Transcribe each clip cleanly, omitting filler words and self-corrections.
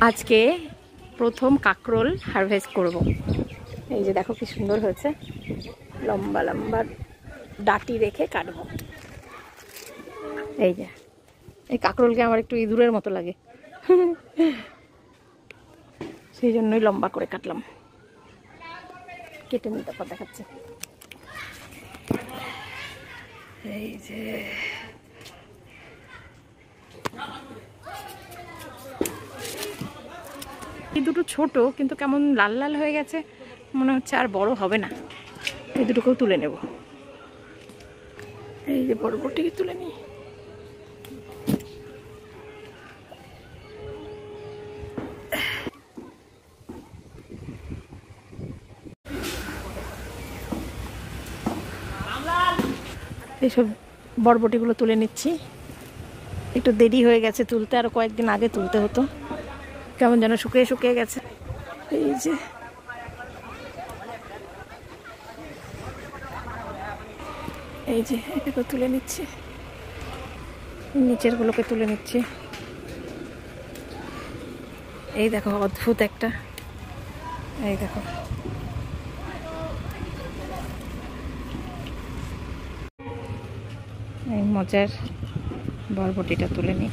আজকে প্রথম কাঁকরোল হারভেস্ট করব। এই যে দেখো কি সুন্দর হয়েছে, লম্বা লম্বা ডাটি রেখে কাটবো। এই যে এই কাঁকরোলকে আমার একটু ইঁদুরের মতো লাগে, সেই জন্যই লম্বা করে কাটলাম। কেটে নিতে পর দেখাচ্ছে। এই যে এই দুটো ছোট, কিন্তু কেমন লাল লাল হয়ে গেছে, মনে হচ্ছে আর বড় হবে না। এই দুটোকেও তুলে নেব। এই যে বড়টিকে তুলে নিই। এইসব বরবটিগুলো তুলে নিচ্ছি। একটু দেরি হয়ে গেছে তুলতে, আরো কয়েকদিন আগে তুলতে হতো, কেমন যেন শুকিয়ে শুকিয়ে গেছে। এই যে এই যে এটাকে তুলে নিচ্ছি, নিচের গুলোকে তুলে নিচ্ছি। এই দেখো অদ্ভুত একটা, এই দেখো এই মজার বরবটিটা তুলে নিই।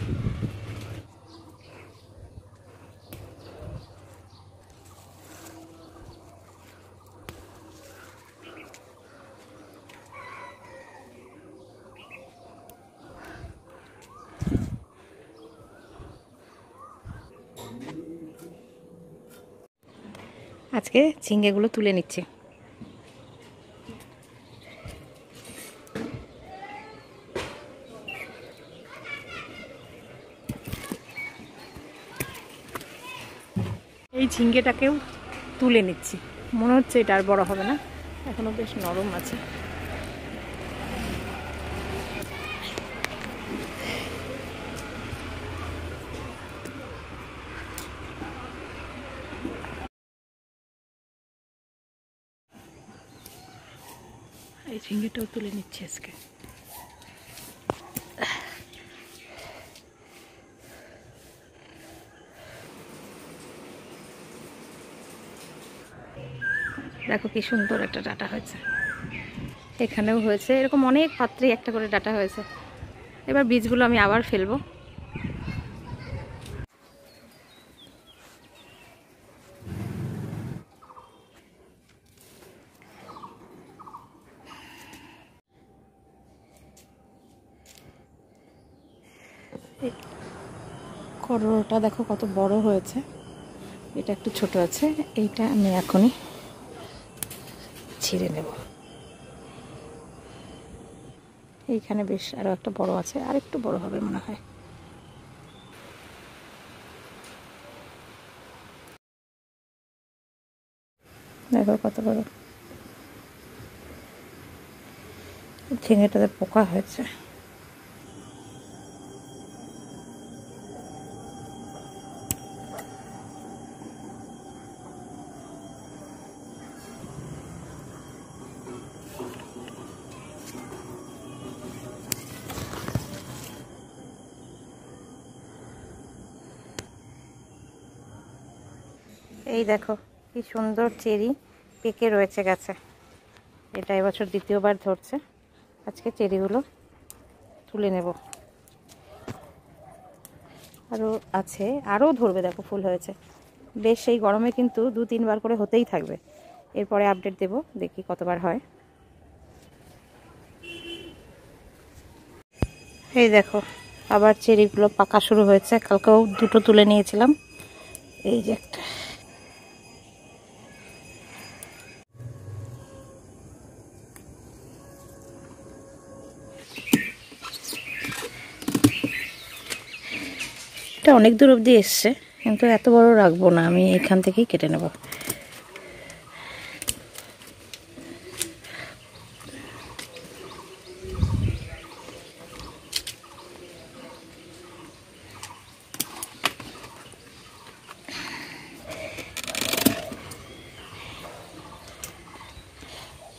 আজকে ঝিঙ্গেগুলো তুলে নিচ্ছি। এই ঝিঙ্গেটাকেও তুলে নিচ্ছি। মনে হচ্ছে এটা আর বড় হবে না, এখনো বেশ নরম আছে। এই ঝিঙ্গেটাও তুলে নিচ্ছি আজকে। দেখো কি সুন্দর একটা ডাটা হয়েছে, এখানেও হয়েছে, এরকম অনেক পাত্রেই একটা করে ডাটা হয়েছে। এবার বীজগুলো আমি আবার ফেলবো। করলাটা দেখো কত বড় হয়েছে, এটা একটু ছোট আছে, এইটা আমি এখনই ছিঁড়ে নেব। এইখানে বেশ আরো একটা বড় আছে, আর একটু বড় হবে মনে হয়। দেখো কত বড়, ঝিঙেটাতে পোকা হয়েছে। এই দেখো কি সুন্দর চেরি পেকে রয়েছে গাছে। এটা এবছর দ্বিতীয়বার ধরছে। আজকে চেরিগুলো তুলে নেব। আরও আছে, আরও ধরবে, দেখো ফুল হয়েছে বেশ। এই গরমে কিন্তু 2-3 বার করে হতেই থাকবে। এরপরে আপডেট দেব, দেখি কতবার হয়। এই দেখো আবার চেরিগুলো পাকা শুরু হয়েছে। কালকেও দুটো তুলে নিয়েছিলাম। এই যে একটা, এটা অনেক দূর অবধি এসছে, কিন্তু এত বড় রাখবো না, আমি এখান থেকেই কেটে নেব।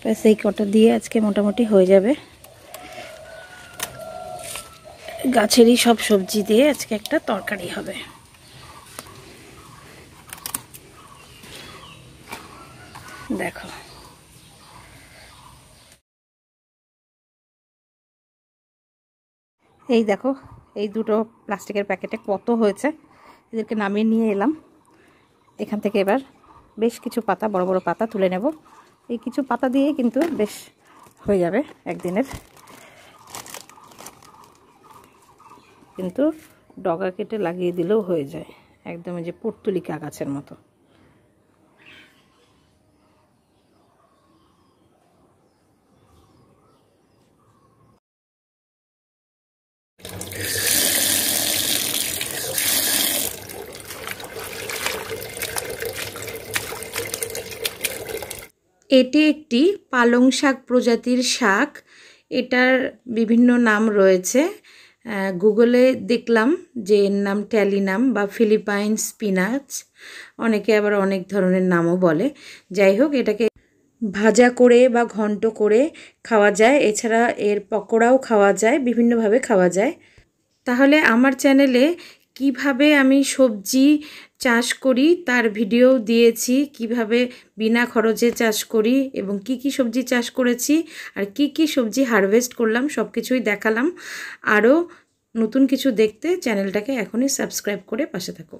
ব্যাস এই কটা দিয়ে আজকে মোটামুটি হয়ে যাবে। গাছেরই সব সবজি দিয়ে আজকে একটা তরকারি হবে। দেখো এই দেখো এই দুটো প্লাস্টিকের প্যাকেটে কত হয়েছে, এদেরকে নামিয়ে নিয়ে এলাম। এখান থেকে এবার বেশ কিছু পাতা, বড় বড় পাতা তুলে নেব। এই কিছু পাতা দিয়ে কিন্তু বেশ হয়ে যাবে একদিনের। কিন্তু ডগা কেটে লাগিয়ে দিলেও হয়ে যায়, একদম এই যে পর্তুলিকা গাছের মতো। এটি একটি পালং শাক প্রজাতির শাক। এটার বিভিন্ন নাম রয়েছে। গুগলে দেখলাম যে এর নাম ট্যালিনাম বা ফিলিপাইন স্পিনাচ, অনেকে আবার অনেক ধরনের নামও বলে। যাই হোক, এটাকে ভাজা করে বা ঘন্ট করে খাওয়া যায়, এছাড়া এর পকোড়াও খাওয়া যায়, বিভিন্নভাবে খাওয়া যায়। তাহলে আমার চ্যানেলে কিভাবে আমি সবজি চাষ করি তার ভিডিও দিয়েছি, কিভাবে বিনা খরচে চাষ করি এবং কি কি সবজি চাষ করেছি আর কি কি সবজি হারভেস্ট করলাম, সব কিছুই দেখালাম। আরও নতুন কিছু দেখতে চ্যানেলটাকে এখনই সাবস্ক্রাইব করে পাশে থাকো।